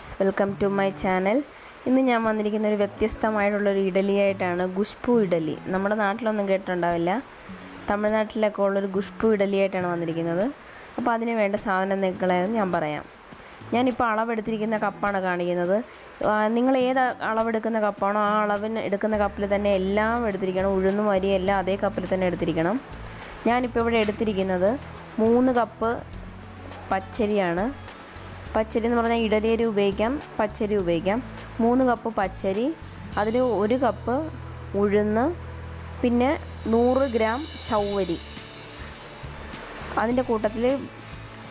Friends, welcome to my channel. ഇന്ന് ഞാൻ വന്നിരിക്കുന്ന ഒരു വ്യത്യസ്തമായിട്ടുള്ളൊരു ഇഡലിയായിട്ടാണ്. ഖുശ്ബു ഇഡലി. നമ്മുടെ നാട്ടിലൊന്നും കേട്ടിട്ടുണ്ടാവില്ല. തമിഴ്നാട്ടിലൊക്കെ ഉള്ളൊരു ഖുശ്ബു ഇഡലിയായിട്ടാണ് വന്നിരിക്കുന്നത്. അപ്പോൾ അതിന് വേണ്ട സാധനങ്ങളെന്ന് ഞാൻ പറയാം. ഞാനിപ്പോൾ അളവെടുത്തിരിക്കുന്ന കപ്പാണ് കാണിക്കുന്നത്. നിങ്ങൾ ഏത് അളവെടുക്കുന്ന കപ്പാണോ ആ അളവിന് എടുക്കുന്ന കപ്പിൽ തന്നെ എല്ലാം എടുത്തിരിക്കണം. ഉഴുന്നും അരിയും എല്ലാം അതേ കപ്പിൽ തന്നെ എടുത്തിരിക്കണം. ഞാനിപ്പോൾ ഇവിടെ എടുത്തിരിക്കുന്നത് 3 കപ്പ് പച്ചരിയാണ്. പച്ചരി എന്ന് പറഞ്ഞാൽ ഇഡലിയരി ഉപയോഗിക്കാം, പച്ചരി ഉപയോഗിക്കാം. 3 കപ്പ് പച്ചരി, അതിൽ 1 കപ്പ് ഉഴുന്ന്, പിന്നെ 100 ഗ്രാം ചവ്വരി. അതിൻ്റെ കൂട്ടത്തിൽ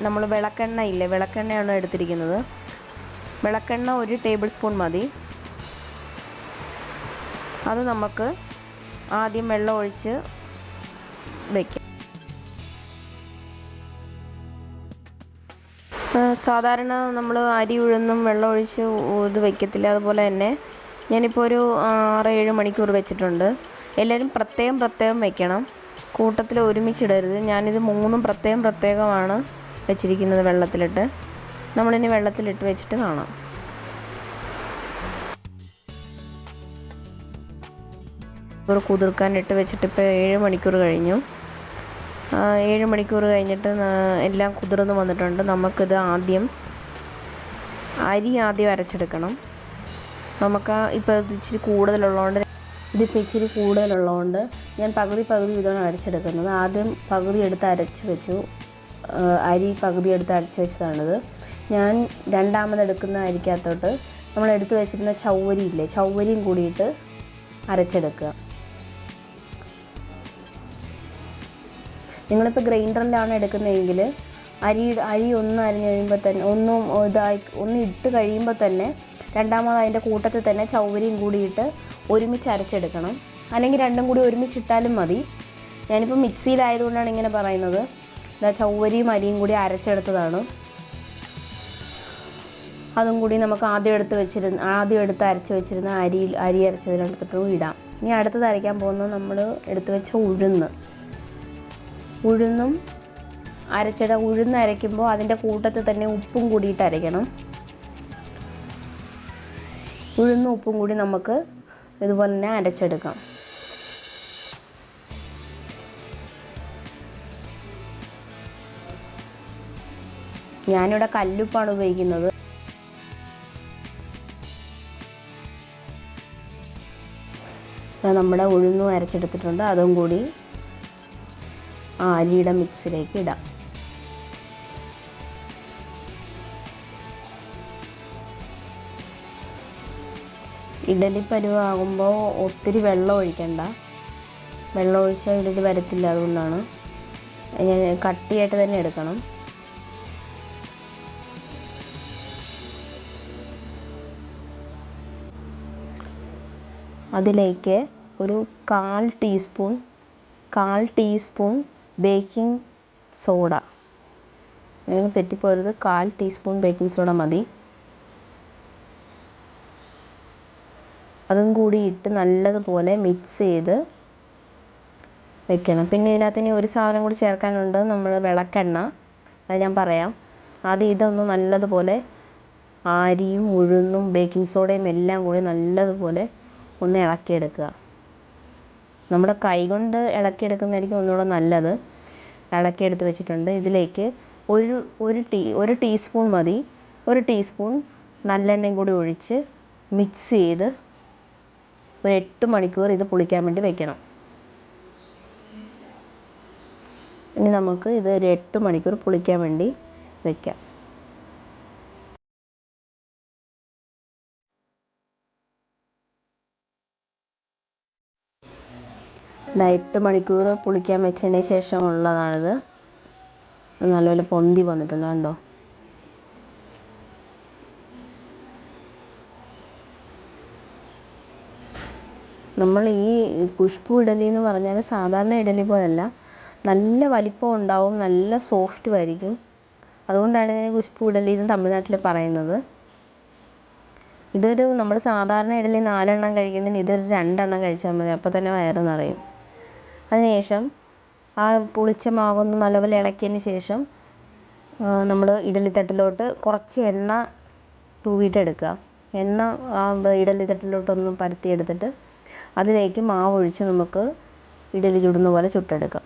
നമ്മൾ വിളക്കെണ്ണ ഇല്ലേ, വിളക്കെണ്ണയാണ് എടുത്തിരിക്കുന്നത്. വിളക്കെണ്ണ 1 ടേബിൾ സ്പൂൺ മതി. അത് നമുക്ക് ആദ്യം വെള്ളം ഒഴിച്ച് വയ്ക്കാം. സാധാരണ നമ്മൾ അരി ഉഴുന്നും വെള്ളം ഒഴിച്ച് ഇത് വയ്ക്കത്തില്ല. അതുപോലെ തന്നെ ഞാനിപ്പോൾ ഒരു 6-7 മണിക്കൂർ വെച്ചിട്ടുണ്ട്. എല്ലാവരും പ്രത്യേകം വയ്ക്കണം, കൂട്ടത്തിൽ ഒരുമിച്ചിടരുത്. ഞാനിത് 3 പ്രത്യേകമാണ് വെച്ചിരിക്കുന്നത് വെള്ളത്തിലിട്ട്. നമ്മളിനി വെള്ളത്തിലിട്ട് വെച്ചിട്ട് കാണാം. കുതിർക്കാനിട്ട് വെച്ചിട്ട് ഇപ്പോൾ 7 മണിക്കൂർ കഴിഞ്ഞു. 7 മണിക്കൂർ കഴിഞ്ഞിട്ട് എല്ലാം കുതിർന്ന് വന്നിട്ടുണ്ട്. നമുക്കിത് അരി ആദ്യം അരച്ചെടുക്കണം. നമുക്ക് ഇപ്പോൾ ഇത് ഇച്ചിരി കൂടുതലുള്ളതുകൊണ്ട് ഞാൻ പകുതി ഇതാണ് അരച്ചെടുക്കുന്നത്. ആദ്യം പകുതി എടുത്ത് അരച്ച് വെച്ചു. അരി പകുതി എടുത്ത് അരച്ച് വെച്ചതാണിത്. ഞാൻ രണ്ടാമതെടുക്കുന്ന അരിക്കകത്തോട്ട് നമ്മൾ എടുത്ത് വെച്ചിരുന്ന ചവ്വരിയും കൂടിയിട്ട് അരച്ചെടുക്കുക. നിങ്ങളിപ്പോൾ ഗ്രൈൻഡറിലാണ് എടുക്കുന്നതെങ്കിൽ അരി ഒന്ന് അരിഞ്ഞ് കഴിയുമ്പോൾ തന്നെ ഒന്ന് ഇട്ട് കഴിയുമ്പോൾ തന്നെ രണ്ടാമത് അതിൻ്റെ കൂട്ടത്തിൽ തന്നെ ചവ്വരിയും കൂടിയിട്ട് ഒരുമിച്ച് അരച്ചെടുക്കണം. അല്ലെങ്കിൽ രണ്ടും കൂടി ഒരുമിച്ചിട്ടാലും മതി. ഞാനിപ്പോൾ മിക്സിയിലായതുകൊണ്ടാണ് ഇങ്ങനെ പറയുന്നത്. ചവ്വരിയും അരിയും കൂടി അരച്ചെടുത്തതാണ്. അതും കൂടി നമുക്ക് ആദ്യം എടുത്ത് അരച്ച് വെച്ചിരുന്ന അരി അരച്ചതിനെടുത്തിട്ടും ഇടാം. ഇനി അടുത്തത് അരയ്ക്കാൻ പോകുന്നത് നമ്മൾ എടുത്ത് വെച്ച ഉഴുന്നും ഉഴുന്ന് അരയ്ക്കുമ്പോൾ അതിൻ്റെ കൂട്ടത്തിൽ തന്നെ ഉപ്പും കൂടിയിട്ട് അരയ്ക്കണം. ഉഴുന്നും ഉപ്പും കൂടി നമുക്ക് ഇതുപോലെ തന്നെ അരച്ചെടുക്കാം. ഞാനിവിടെ കല്ലുപ്പാണ് ഉപയോഗിക്കുന്നത്. നമ്മുടെ ഉഴുന്നും അരച്ചെടുത്തിട്ടുണ്ട്. അതും കൂടി അരിയുടെ മിക്സിലേക്ക് ഇടാം. ഇഡലി പരുവാകുമ്പോൾ ഒത്തിരി വെള്ളം ഒഴിക്കണ്ട. വെള്ളം ഒഴിച്ചാൽ ഇഡലി വരത്തില്ല. അതുകൊണ്ടാണ് കട്ടിയായിട്ട് തന്നെ എടുക്കണം. അതിലേക്ക് ഒരു 1/4 ടീസ്പൂൺ ബേക്കിംഗ് സോഡ. തെറ്റിപ്പോരുത്, 1/4 ടീസ്പൂൺ ബേക്കിംഗ് സോഡ മതി. അതും കൂടി ഇട്ട് നല്ലതുപോലെ മിക്സ് ചെയ്ത് വെക്കണം. പിന്നെ ഇതിനകത്ത് ഇനി ഒരു സാധനം കൂടി ചേർക്കാനുണ്ട്, നമ്മൾ വിളക്കെണ്ണ. അത് ഞാൻ പറയാം. ആദ്യം ഇതൊന്ന് നല്ലതുപോലെ അരിയും ഉഴുന്നും ബേക്കിംഗ് സോഡയും എല്ലാം കൂടി നല്ലതുപോലെ ഒന്ന് ഇളക്കിയെടുക്കുക. നമ്മുടെ കൈ കൊണ്ട് ഇളക്കിയെടുക്കുന്നതായിരിക്കും ഒന്നുകൂടെ നല്ലത്. ഇളക്കിയെടുത്ത് വെച്ചിട്ടുണ്ട്. ഇതിലേക്ക് ഒരു ടീസ്പൂൺ മതി. 1 ടീസ്പൂൺ നല്ലെണ്ണയും കൂടി ഒഴിച്ച് മിക്സ് ചെയ്ത് ഒരു 8 മണിക്കൂർ ഇത് പുളിക്കാൻ വേണ്ടി വെക്കണം. ഇനി നമുക്ക് ഇത് ഒരു 8 മണിക്കൂർ പുളിക്കാൻ വേണ്ടി വെക്കാം. 8 മണിക്കൂർ പുളിക്കാൻ വെച്ചതിന് ശേഷം ഉള്ളതാണിത്. നല്ലപോലെ പൊന്തി വന്നിട്ടുണ്ട്, കണ്ടോ? നമ്മൾ ഈ ഖുശ്ബു ഇഡലി എന്ന് പറഞ്ഞാൽ സാധാരണ ഇഡലി പോലല്ല, നല്ല വലിപ്പം ഉണ്ടാവും, നല്ല സോഫ്റ്റും ആയിരിക്കും. അതുകൊണ്ടാണ് ഇതിന് ഖുശ്ബു ഇഡലി എന്ന് തമിഴ്നാട്ടിൽ പറയുന്നത്. നമ്മൾ സാധാരണ ഇഡലി 4 എണ്ണം കഴിക്കുന്നതിന് ഇതൊരു 2 എണ്ണം കഴിച്ചാൽ മതി. അപ്പോൾ തന്നെ വയറ് നിറയും. അതിനുശേഷം ആ പുളിച്ച മാവൊന്ന് നല്ലപോലെ ഇളക്കിയതിന് ശേഷം നമ്മൾ ഇഡലിത്തട്ടിലോട്ട് കുറച്ച് എണ്ണ തൂവിയിട്ടെടുക്കുക. എണ്ണ ആ ഇഡലി തട്ടിലോട്ടൊന്ന് പരത്തിയെടുത്തിട്ട് അതിലേക്ക് മാവ് ഒഴിച്ച് നമുക്ക് ഇഡലി ചുടുന്ന പോലെ ചുട്ടെടുക്കാം.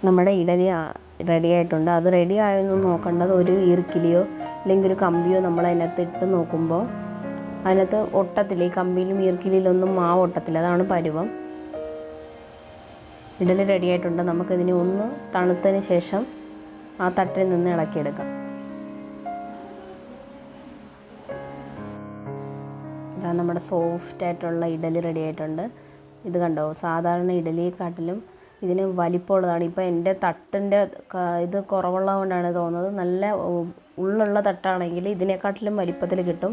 നമ്മുടെ ഇഡലി റെഡി ആയിട്ടുണ്ട്. അത് റെഡി ആയെന്ന് നോക്കേണ്ടത് ഒരു ഈർക്കിലിയോ അല്ലെങ്കിൽ ഒരു കമ്പിയോ നമ്മൾ അതിനകത്ത് ഇട്ട് നോക്കുമ്പോൾ അതിനകത്ത് ഒട്ടത്തില്ല. ഈ കമ്പിയിലും ഈർക്കിലിയിലൊന്നും മാവ് ഒട്ടത്തില്ല. അതാണ് പരുവം. ഇഡലി റെഡി ആയിട്ടുണ്ട്. നമുക്കിതിനെ ഒന്ന് തണുത്തതിന് ശേഷം ആ തട്ടിൽ നിന്ന് ഇളക്കിയെടുക്കാം. ഇതാ നമ്മുടെ സോഫ്റ്റായിട്ടുള്ള ഇഡലി റെഡി ആയിട്ടുണ്ട്. ഇത് കണ്ടോ, സാധാരണ ഇഡലിയെക്കാട്ടിലും ഇതിന് വലിപ്പമുള്ളതാണ്. ഇപ്പോൾ എൻ്റെ തട്ടിൻ്റെ ഇത് കുറവുള്ളത് കൊണ്ടാണ് തോന്നുന്നത്. നല്ല ഉള്ളുള്ള തട്ടാണെങ്കിൽ ഇതിനെക്കാട്ടിലും വലിപ്പത്തിൽ കിട്ടും.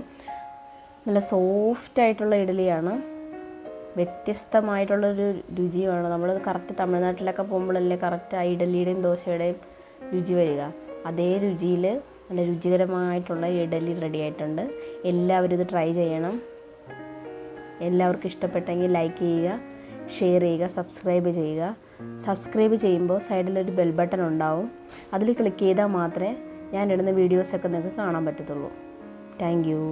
നല്ല സോഫ്റ്റായിട്ടുള്ള ഇഡലിയാണ്. വ്യത്യസ്തമായിട്ടുള്ളൊരു രുചിയുമാണ്. നമ്മൾ കറക്റ്റ് തമിഴ്നാട്ടിലൊക്കെ പോകുമ്പോഴല്ലേ കറക്റ്റ് ആ ഇഡലിയുടെയും ദോശയുടെയും രുചി വരിക. അതേ രുചിയിൽ നല്ല രുചികരമായിട്ടുള്ള ഇഡലി റെഡി ആയിട്ടുണ്ട്. എല്ലാവരും ഇത് ട്രൈ ചെയ്യണം. എല്ലാവർക്കും ഇഷ്ടപ്പെട്ടെങ്കിൽ ലൈക്ക് ചെയ്യുക, ഷെയർ ചെയ്യുക, സബ്സ്ക്രൈബ് ചെയ്യുക. സബ്സ്ക്രൈബ് ചെയ്യുമ്പോൾ സൈഡിലൊരു ബെൽ ബട്ടൺ ഉണ്ടാവും. അതിൽ ക്ലിക്ക് ചെയ്താൽ മാത്രമേ ഞാൻ ഇടുന്ന വീഡിയോസൊക്കെ നിങ്ങൾക്ക് കാണാൻ പറ്റത്തുള്ളൂ. Thank you.